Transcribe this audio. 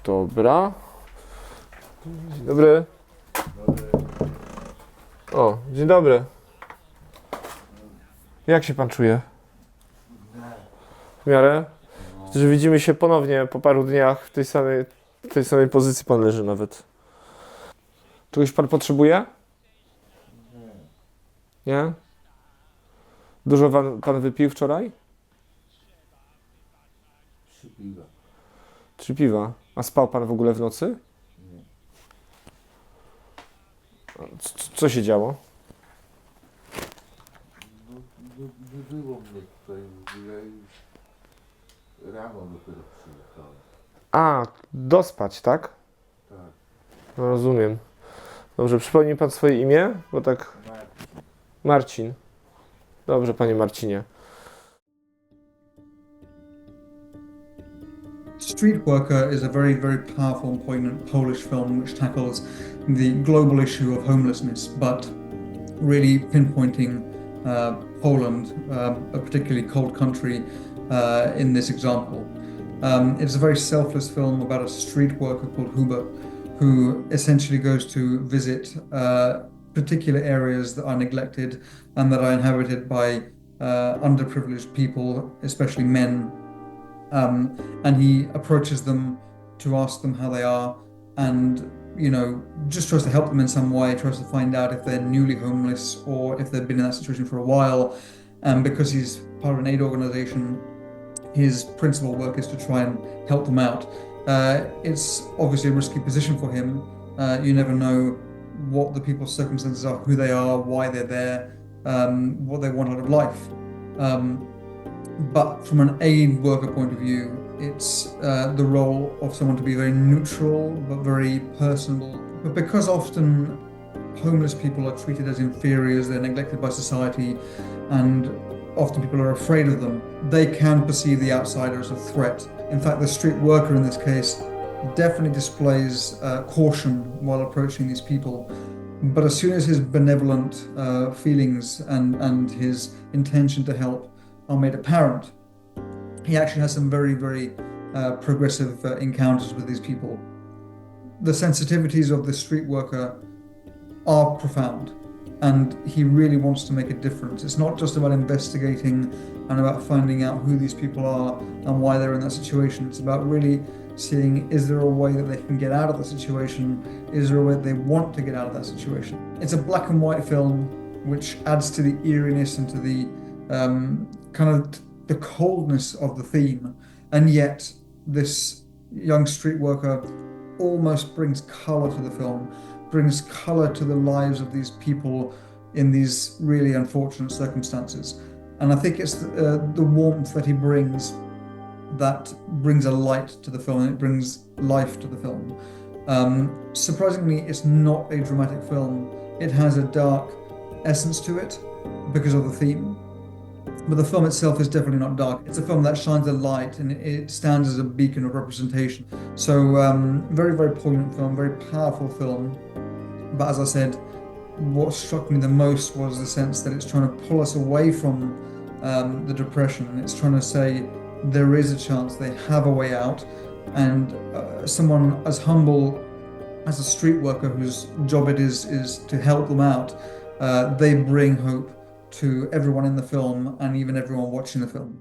Dobra. Dzień dobry. O, dzień dobry. Jak się pan czuje? W miarę? Że widzimy się ponownie po paru dniach w tej samej pozycji pan leży nawet. Czegoś pan potrzebuje? Nie? Dużo pan wypił wczoraj? 3 piwa. 3 piwa. A spał pan w ogóle w nocy? Nie. Co się działo? Nie było mnie tutaj w ogóle i rano dopiero przyjechałem. A, dospać, tak? Tak. No, rozumiem. Dobrze, przypomni pan swoje imię? Bo tak... Marcin. Dobrze, panie Marcinie. Streetworker is a very, very powerful and poignant Polish film which tackles the global issue of homelessness, but really pinpointing Poland, a particularly cold country, in this example. It's a very selfless film about a street worker called Hubert, who essentially goes to visit particular areas that are neglected and that are inhabited by underprivileged people, especially men. And he approaches them to ask them how they are, and just tries to help them in some way, tries to find out if they're newly homeless or if they've been in that situation for a while. And because he's part of an aid organization, his principal work is to try and help them out. It's obviously a risky position for him. You never know what the people's circumstances are, who they are, why they're there, what they want out of life. But from an aid worker point of view, it's the role of someone to be very neutral but very personable. But because often homeless people are treated as inferiors, they're neglected by society, and often people are afraid of them, they can perceive the outsider as a threat. In fact, the street worker in this case definitely displays caution while approaching these people. But as soon as his benevolent feelings and his intention to help are made apparent, he actually has some very, very progressive encounters with these people. The sensitivities of the street worker are profound, and he really wants to make a difference. It's not just about investigating and about finding out who these people are and why they're in that situation. It's about really seeing, is there a way that they can get out of the situation? Is there a way that they want to get out of that situation? It's a black and white film which adds to the eeriness and to the kind of the coldness of the theme, and yet this young street worker almost brings color to the film, brings color to the lives of these people in these really unfortunate circumstances. And I think it's the warmth that he brings that brings a light to the film, and it brings life to the film. Surprisingly, it's not a dramatic film. It has a dark essence to it because of the theme. But the film itself is definitely not dark. It's a film that shines a light, and it stands as a beacon of representation. So very, very poignant film, very powerful film. But as I said, what struck me the most was the sense that it's trying to pull us away from the depression. It's trying to say there is a chance, they have a way out. And someone as humble as a street worker whose job it is to help them out, they bring hope to everyone in the film and even everyone watching the film.